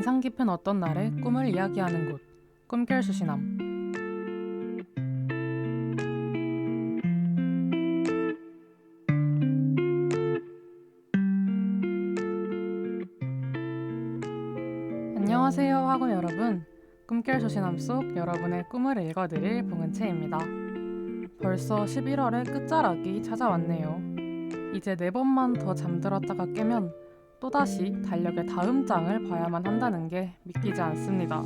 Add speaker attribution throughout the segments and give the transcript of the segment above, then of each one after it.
Speaker 1: 인상 깊은 어떤 날의 꿈을 이야기하는 곳, 꿈결 수시남. 안녕하세요 학우 여러분. 꿈결 수시남 속 여러분의 꿈을 읽어드릴 봉은채입니다. 벌써 11월의 끝자락이 찾아왔네요. 이제 4번만 더 잠들었다가 깨면 또다시 달력의 다음 장을 봐야만 한다는 게 믿기지 않습니다.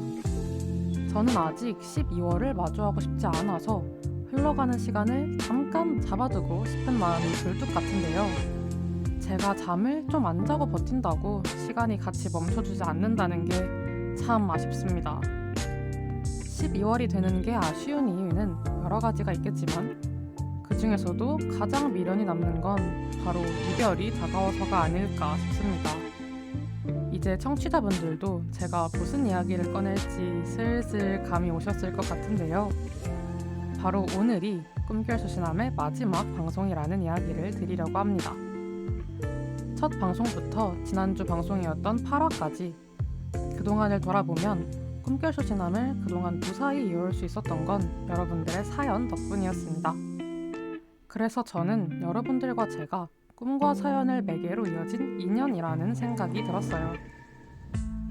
Speaker 1: 저는 아직 12월을 마주하고 싶지 않아서 흘러가는 시간을 잠깐 잡아두고 싶은 마음이 굴뚝 같은데요. 제가 잠을 좀 안 자고 버틴다고 시간이 같이 멈춰주지 않는다는 게 참 아쉽습니다. 12월이 되는 게 아쉬운 이유는 여러 가지가 있겠지만 그 중에서도 가장 미련이 남는 건 바로 이별이 다가와서가 아닐까 싶습니다. 이제 청취자분들도 제가 무슨 이야기를 꺼낼지 슬슬 감이 오셨을 것 같은데요. 바로 오늘이 꿈결 수시남의 마지막 방송이라는 이야기를 드리려고 합니다. 첫 방송부터 지난주 방송이었던 8화까지 그동안을 돌아보면 꿈결 수시남을 그동안 무사히 이어올 수 있었던 건 여러분들의 사연 덕분이었습니다. 그래서 저는 여러분들과 제가 꿈과 사연을 매개로 이어진 인연이라는 생각이 들었어요.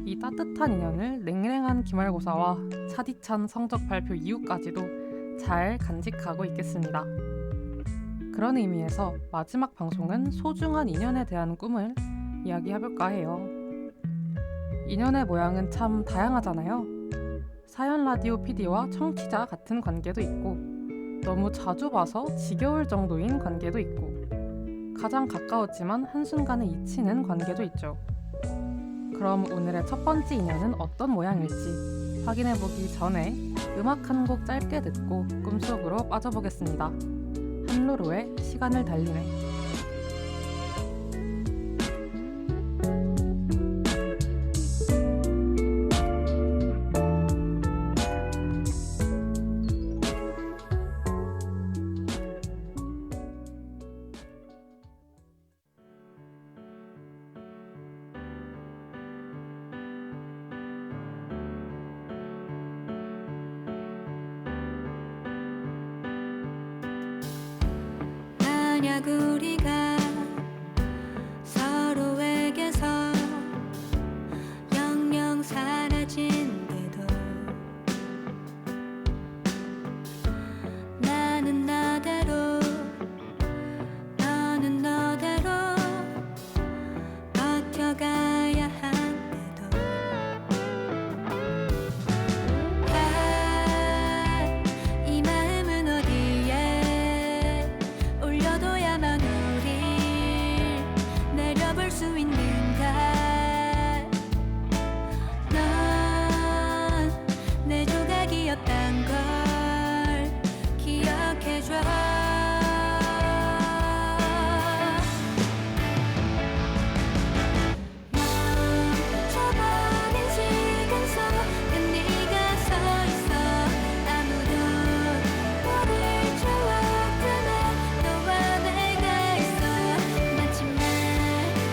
Speaker 1: 이 따뜻한 인연을 냉랭한 기말고사와 차디찬 성적 발표 이후까지도 잘 간직하고 있겠습니다. 그런 의미에서 마지막 방송은 소중한 인연에 대한 꿈을 이야기해볼까 해요. 인연의 모양은 참 다양하잖아요. 사연 라디오 PD와 청취자 같은 관계도 있고 너무 자주 봐서 지겨울 정도인 관계도 있고 가장 가까웠지만 한순간에 잊히는 관계도 있죠. 그럼 오늘의 첫 번째 인연은 어떤 모양일지 확인해보기 전에 음악 한 곡 짧게 듣고 꿈속으로 빠져보겠습니다. 한루루의 시간을 달리네.
Speaker 2: 만약 우리가 서로에게서 영영 사라진대도 나는 나대로 너는 너대로 버텨가야 한대도 이 마음은 어디에 올려둬야만 우릴 내려볼 수 있는가. 넌 내 조각이었단 걸 기억해줘. 멈춰버린 시간 속에 네가 서있어. 아무도 모를 추억들에 너와 내가 있어. 마침내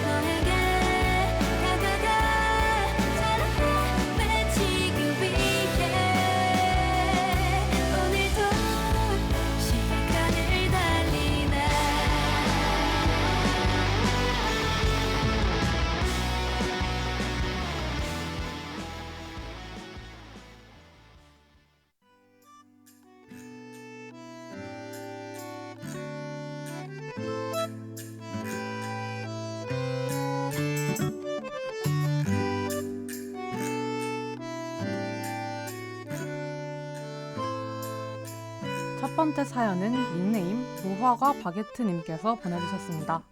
Speaker 2: 너에게 다가가 사랑해 외치기 위해 오늘도 시간을 달리네.
Speaker 1: 첫 번째 사연은 닉네임 무화과 바게트님께서 보내주셨습니다.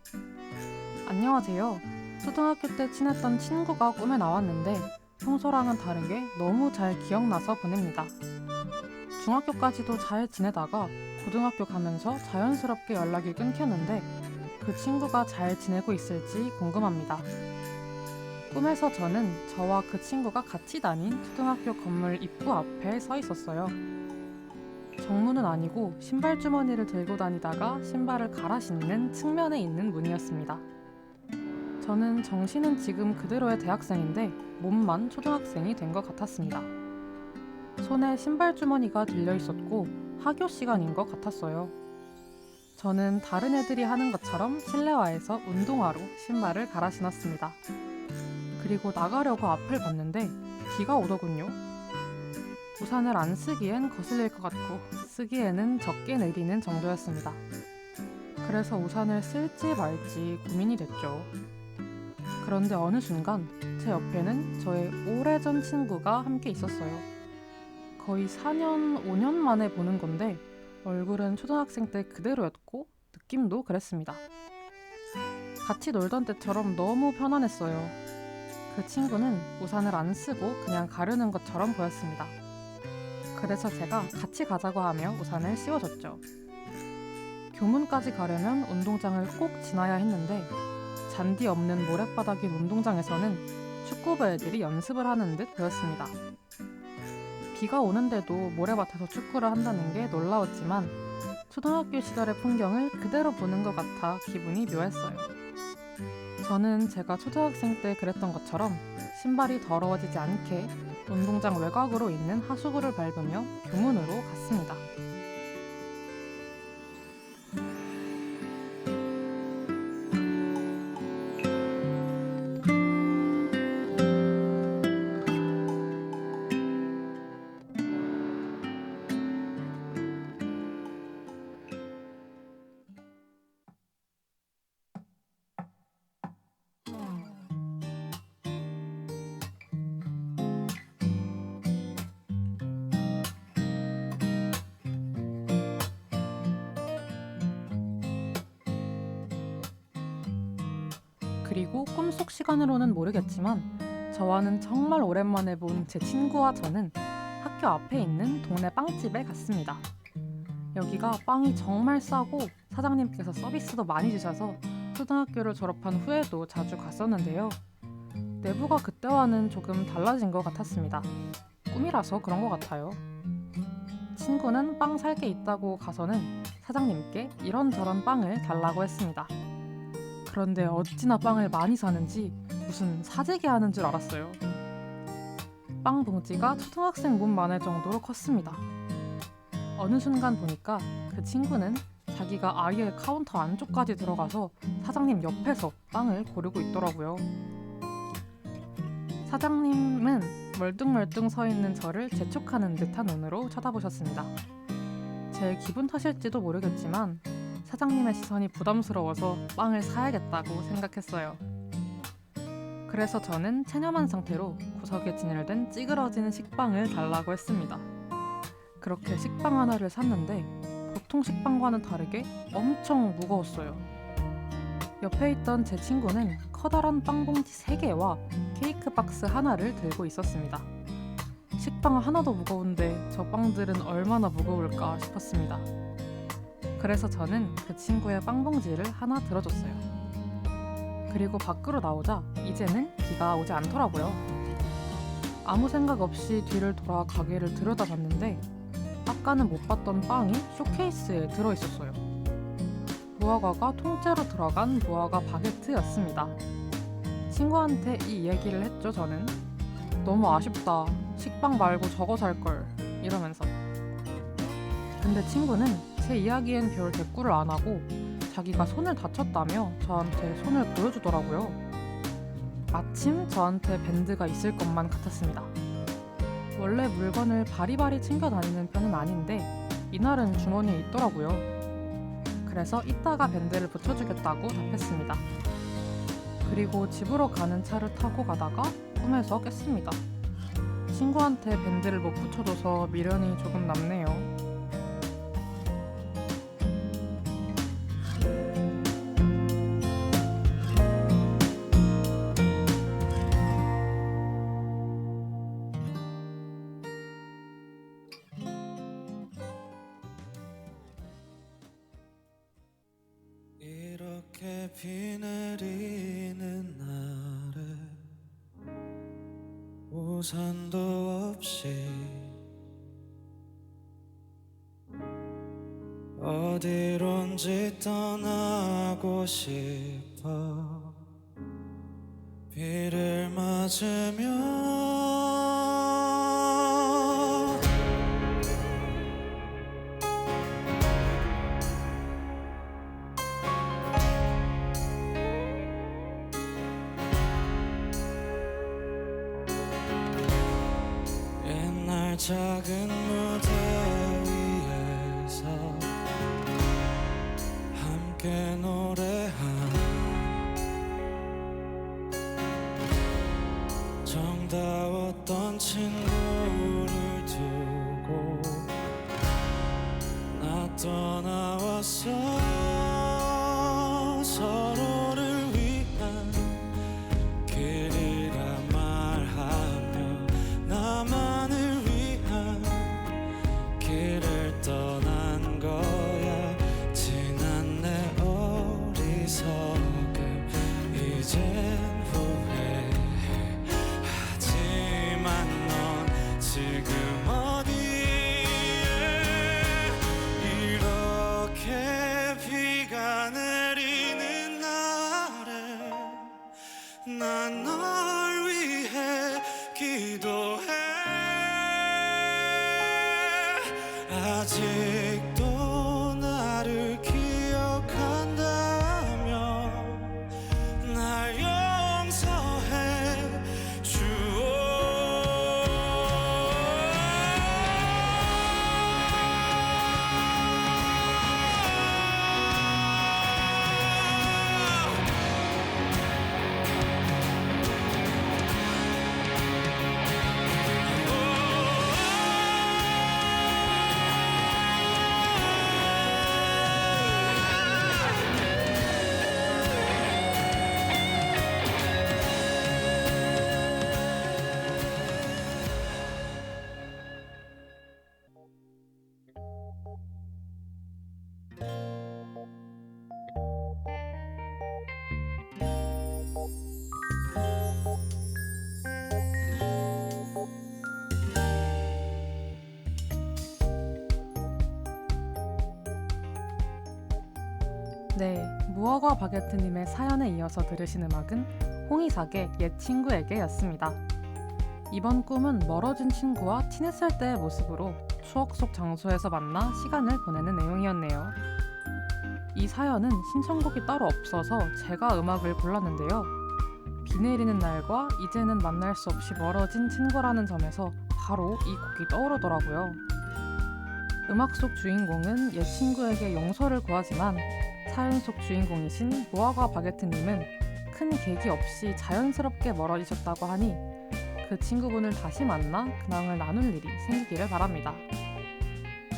Speaker 1: 안녕하세요. 초등학교 때 친했던 친구가 꿈에 나왔는데 평소랑은 다르게 너무 잘 기억나서 보냅니다. 중학교까지도 잘 지내다가 고등학교 가면서 자연스럽게 연락이 끊겼는데 그 친구가 잘 지내고 있을지 궁금합니다. 꿈에서 저는 저와 그 친구가 같이 다닌 초등학교 건물 입구 앞에 서 있었어요. 정문은 아니고 신발 주머니를 들고 다니다가 신발을 갈아 신는 측면에 있는 문이었습니다. 저는 정신은 지금 그대로의 대학생인데 몸만 초등학생이 된 것 같았습니다. 손에 신발 주머니가 들려 있었고 하교 시간인 것 같았어요. 저는 다른 애들이 하는 것처럼 실내화에서 운동화로 신발을 갈아 신었습니다. 그리고 나가려고 앞을 봤는데 비가 오더군요. 우산을 안 쓰기엔 거슬릴 것 같고 쓰기에는 적게 내리는 정도였습니다. 그래서 우산을 쓸지 말지 고민이 됐죠. 그런데 어느 순간 제 옆에는 저의 오래전 친구가 함께 있었어요. 거의 4년, 5년 만에 보는 건데 얼굴은 초등학생 때 그대로였고 느낌도 그랬습니다. 같이 놀던 때처럼 너무 편안했어요. 그 친구는 우산을 안 쓰고 그냥 가르는 것처럼 보였습니다. 그래서 제가 같이 가자고 하며 우산을 씌워줬죠. 교문까지 가려면 운동장을 꼭 지나야 했는데 잔디 없는 모래바닥인 운동장에서는 축구부 애들이 연습을 하는 듯 보였습니다. 비가 오는데도 모래밭에서 축구를 한다는 게 놀라웠지만 초등학교 시절의 풍경을 그대로 보는 것 같아 기분이 묘했어요. 저는 제가 초등학생 때 그랬던 것처럼 신발이 더러워지지 않게 운동장 외곽으로 있는 하수구를 밟으며 교문으로 갔습니다. 그리고 꿈속 시간으로는 모르겠지만 저와는 정말 오랜만에 본 제 친구와 저는 학교 앞에 있는 동네 빵집에 갔습니다. 여기가 빵이 정말 싸고 사장님께서 서비스도 많이 주셔서 초등학교를 졸업한 후에도 자주 갔었는데요. 내부가 그때와는 조금 달라진 것 같았습니다. 꿈이라서 그런 것 같아요. 친구는 빵 살 게 있다고 가서는 사장님께 이런저런 빵을 달라고 했습니다. 그런데 어찌나 빵을 많이 사는지 무슨 사재기 하는 줄 알았어요. 빵 봉지가 초등학생 몸만할 정도로 컸습니다. 어느 순간 보니까 그 친구는 자기가 아예 카운터 안쪽까지 들어가서 사장님 옆에서 빵을 고르고 있더라고요. 사장님은 멀뚱멀뚱 서 있는 저를 재촉하는 듯한 눈으로 쳐다보셨습니다. 제 기분 탓일지도 모르겠지만 사장님의 시선이 부담스러워서 빵을 사야겠다고 생각했어요. 그래서 저는 체념한 상태로 구석에 진열된 찌그러지는 식빵을 달라고 했습니다. 그렇게 식빵 하나를 샀는데 보통 식빵과는 다르게 엄청 무거웠어요. 옆에 있던 제 친구는 커다란 빵봉지 3개와 케이크 박스 하나를 들고 있었습니다. 식빵 하나도 무거운데 저 빵들은 얼마나 무거울까 싶었습니다. 그래서 저는 그 친구의 빵봉지를 하나 들어줬어요. 그리고 밖으로 나오자 이제는 비가 오지 않더라고요. 아무 생각 없이 뒤를 돌아 가게를 들여다봤는데 아까는 못 봤던 빵이 쇼케이스에 들어있었어요. 무화과가 통째로 들어간 무화과 바게트였습니다. 친구한테 이 얘기를 했죠. 저는 너무 아쉽다, 식빵 말고 저거 살걸 이러면서. 근데 친구는 제 이야기엔 별 대꾸를 안 하고 자기가 손을 다쳤다며 저한테 손을 보여주더라고요. 마침 저한테 밴드가 있을 것만 같았습니다. 원래 물건을 바리바리 챙겨 다니는 편은 아닌데 이날은 주머니에 있더라고요. 그래서 이따가 밴드를 붙여주겠다고 답했습니다. 그리고 집으로 가는 차를 타고 가다가 꿈에서 깼습니다. 친구한테 밴드를 못 붙여줘서 미련이 조금 남네요.
Speaker 3: 이렇게 비 내리는 날에 우산도 없이 어디론지 떠나고 싶어. 비를 맞으며 옛날 작은 무대 위에서 함께 노래한 정다웠던 친구를 두고 나 떠나왔어. 서로를 위한 길이라 말하며 나만을 위한 길을 떠난 거야. 지난 내 어리석음 이젠 후회해. 하지만 넌 지금 어디에 이렇게 비가 내리는 날에 난 널 위해 기도해. 아직도 나를 기억한다면 날 용서해 주오.
Speaker 1: 네, 무화과 바게트님의 사연에 이어서 들으신 음악은 홍이삭의 옛 친구에게 였습니다. 이번 꿈은 멀어진 친구와 친했을 때의 모습으로 추억 속 장소에서 만나 시간을 보내는 내용이었네요. 이 사연은 신청곡이 따로 없어서 제가 음악을 골랐는데요. 비 내리는 날과 이제는 만날 수 없이 멀어진 친구라는 점에서 바로 이 곡이 떠오르더라고요. 음악 속 주인공은 옛 친구에게 용서를 구하지만 사연 속 주인공이신 무화과 바게트님은 큰 계기 없이 자연스럽게 멀어지셨다고 하니 그 친구분을 다시 만나 근황을 나눌 일이 생기기를 바랍니다.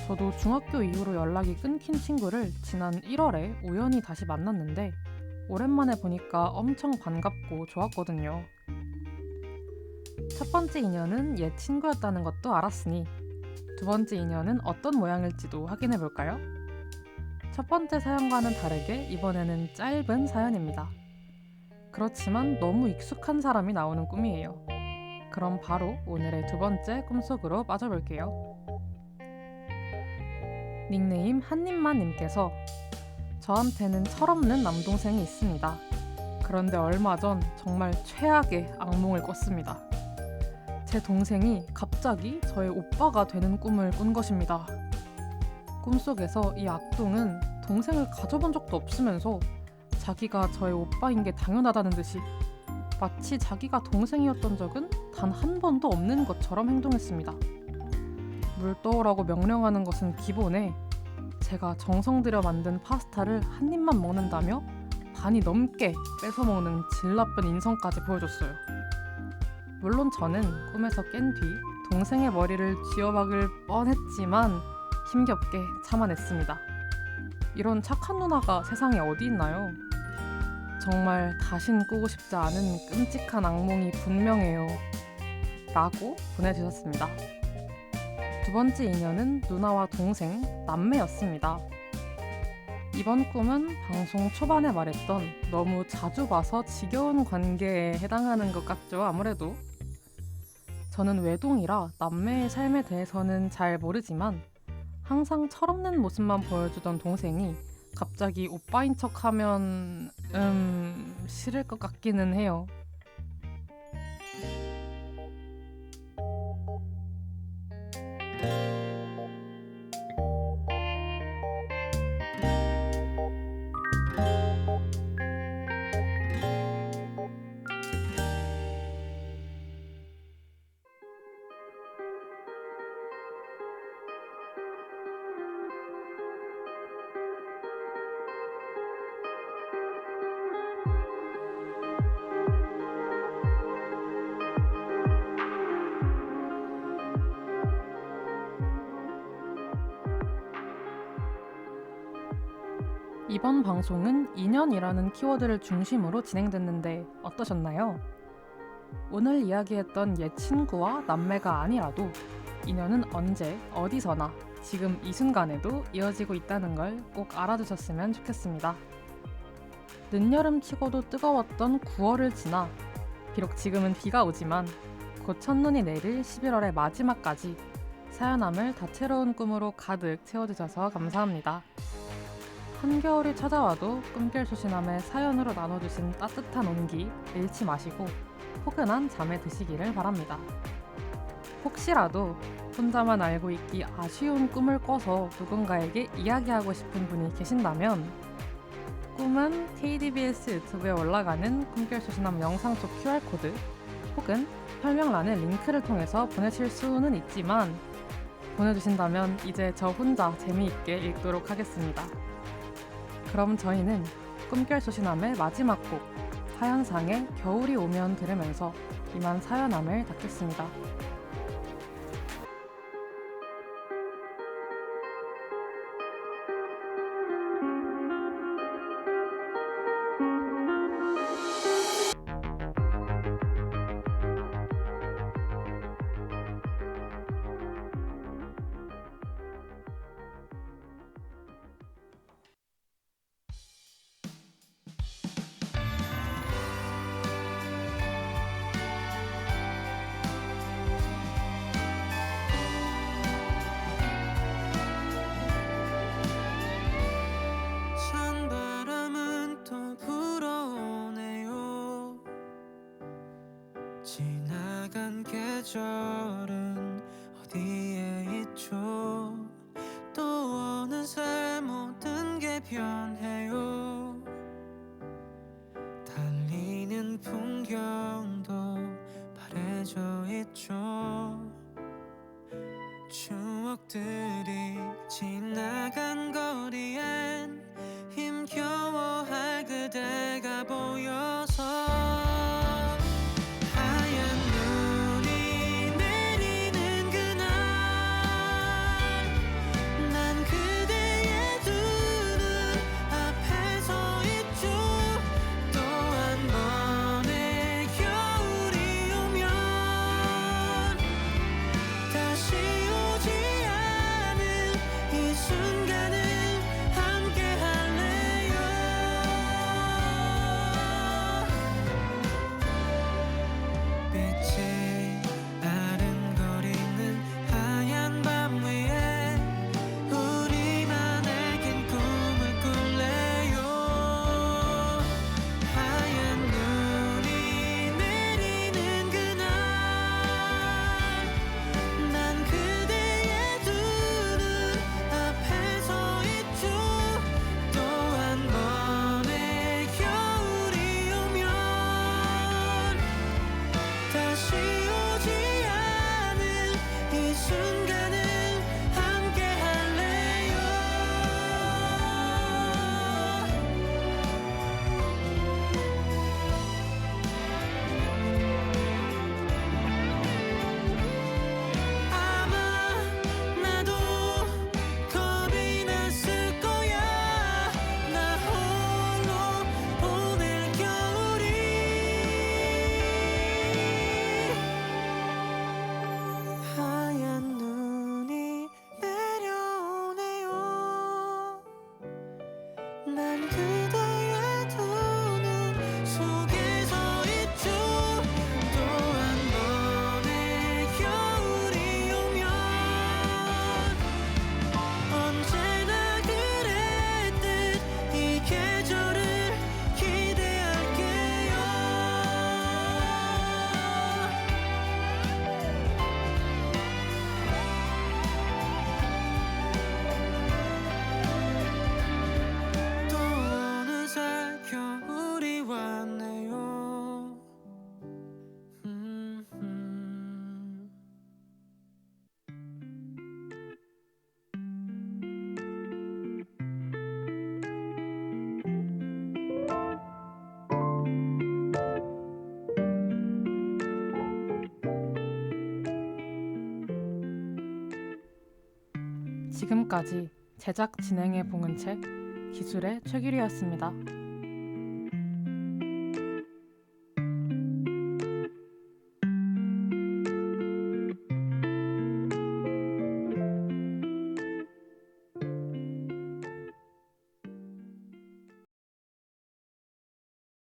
Speaker 1: 저도 중학교 이후로 연락이 끊긴 친구를 지난 1월에 우연히 다시 만났는데 오랜만에 보니까 엄청 반갑고 좋았거든요. 첫 번째 인연은 옛 친구였다는 것도 알았으니 두 번째 인연은 어떤 모양일지도 확인해볼까요? 첫 번째 사연과는 다르게 이번에는 짧은 사연입니다. 그렇지만 너무 익숙한 사람이 나오는 꿈이에요. 그럼 바로 오늘의 두 번째 꿈속으로 빠져볼게요. 닉네임 한입만님께서 저한테는 철없는 남동생이 있습니다. 그런데 얼마 전 정말 최악의 악몽을 꿨습니다. 제 동생이 갑자기 저의 오빠가 되는 꿈을 꾼 것입니다. 꿈속에서 이 악동은 동생을 가져본 적도 없으면서 자기가 저의 오빠인 게 당연하다는 듯이 마치 자기가 동생이었던 적은 단 한 번도 없는 것처럼 행동했습니다. 물 떠오라고 명령하는 것은 기본에 제가 정성 들여 만든 파스타를 한 입만 먹는다며 반이 넘게 뺏어 먹는 질 나쁜 인성까지 보여줬어요. 물론 저는 꿈에서 깬 뒤 동생의 머리를 쥐어박을 뻔했지만 힘겹게 참아냈습니다. 이런 착한 누나가 세상에 어디 있나요? 정말 다신 꾸고 싶지 않은 끔찍한 악몽이 분명해요. 라고 보내주셨습니다. 두 번째 인연은 누나와 동생, 남매였습니다. 이번 꿈은 방송 초반에 말했던 너무 자주 봐서 지겨운 관계에 해당하는 것 같죠, 아무래도. 저는 외동이라 남매의 삶에 대해서는 잘 모르지만 항상 철없는 모습만 보여주던 동생이 갑자기 오빠인 척하면 싫을 것 같기는 해요. 이번 방송은 인연이라는 키워드를 중심으로 진행됐는데 어떠셨나요? 오늘 이야기했던 옛 친구와 남매가 아니라도 인연은 언제, 어디서나 지금 이 순간에도 이어지고 있다는 걸 꼭 알아두셨으면 좋겠습니다. 늦여름 치고도 뜨거웠던 9월을 지나 비록 지금은 비가 오지만 곧 첫눈이 내릴 11월의 마지막까지 사연함을 다채로운 꿈으로 가득 채워주셔서 감사합니다. 한겨울이 찾아와도 꿈결 소신함의 사연으로 나눠주신 따뜻한 온기 잃지 마시고 포근한 잠에 드시기를 바랍니다. 혹시라도 혼자만 알고 있기 아쉬운 꿈을 꿔서 누군가에게 이야기하고 싶은 분이 계신다면 꿈은 KDBS 유튜브에 올라가는 꿈결 소신함 영상 속 QR코드 혹은 설명란의 링크를 통해서 보내실 수는 있지만 보내주신다면 이제 저 혼자 재미있게 읽도록 하겠습니다. 그럼 저희는 꿈결 소신함의 마지막 곡 하현상의 겨울이 오면 들으면서 이만 사연함을 닫겠습니다.
Speaker 3: 찬바람은 또 불어오네요. 지나간 계절은 어디에 있죠? 또 어느새 모든 게 변해요. 달리는 풍경도 바래져 있죠. 추억들이 지나간 거리엔 힘겨워할 그대가 보여서 하얀 눈이 내리는 그날 난 그대의 두 눈 앞에 서 있죠. 또 한 번의 겨울이 오면 다시 오지 않은 이 순간을 함께 할래요. 빛이 아른거리는 하얀 밤 위에 우리만의 긴 꿈을 꿀래요. 하얀 눈이 내리는 그날 난 그대의 두 눈 앞에 서 있죠. 또 한 번의 겨울이 오면 다시 오지 않은 이 순간을 함께 할래요. 아마 나도 겁이 났을 거야. 나 홀로 보낼 겨울이 하얀 눈이 내려오네요. 난 그대의 두 눈 속에 서 있죠. 또 한 번의 겨울이 오면 언제나 그랬듯 이 계절을 기대할게요. 또 어느새 겨울이 왔네요.
Speaker 1: 지금까지 제작 진행해 봉은채, 기술의 최길이었습니다.